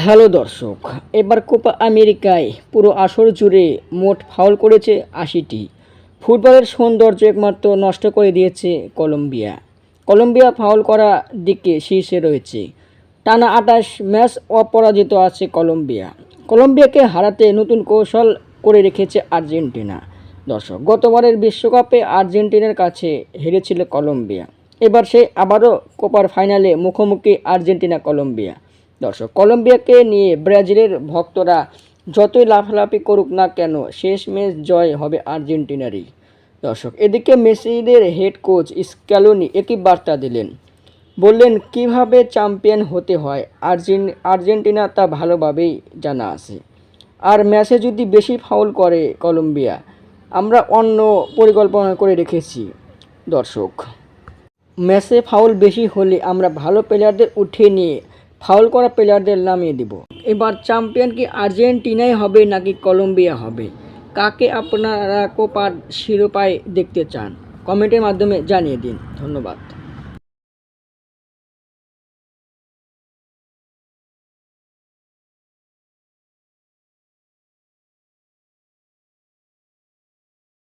Hello দর্শক, এবার Copa আমেরিকায় পুরো আসর জুড়ে মোট ফাউল করেছে ৮০টি। ফুটবলের সৌন্দর্য একমাত্র নষ্ট করে দিয়েছে কলম্বিয়া। কলম্বিয়া ফাউল করা দিকে শীর্ষে রয়েছে। টানা ২৮ ম্যাচ অপরাজিত আছে কলম্বিয়া। কলম্বিয়াকে হারাতে নতুন কৌশল করে রেখেছে আর্জেন্টিনা। দর্শক, গতবারের বিশ্বকাপে আর্জেন্টিনার কাছে হেরেছিল কলম্বিয়া। এবার সে আবারও কোপার ফাইনালে মুখোমুখি আর্জেন্টিনা কলম্বিয়া। দর্শক, কলম্বিয়াকে নিয়ে ব্রাজিলের ভক্তরা যতই লাফালাফি করুক না কেন, শেষমেশ জয় হবে আর্জেন্টিনারই। দর্শক, এদিকে মেসিদের হেড কোচ স্ক্যালোনি একই বার্তা দিলেন। বললেন কিভাবে চ্যাম্পিয়ন হতে হয় আর্জেন্টিনা তা ভালোভাবেই জানা আছে। আর ম্যাচে যদি বেশি ফাউল করে কলম্বিয়া, আমরা অন্য পরিকল্পনা করে রেখেছি। দর্শক, ম্যাচে ফাউল বেশি হলে আমরা ভালো প্লেয়ারদের উঠিয়ে নিয়ে ফাউল করা প্লেয়ারদের নামিয়ে দেব। এবার চ্যাম্পিয়ন কি আর্জেন্টিনাই হবে নাকি কলম্বিয়া হবে? কাকে আপনারা কোপার শিরোপায় দেখতে চান? কমেন্টের মাধ্যমে জানিয়ে দিন। ধন্যবাদ।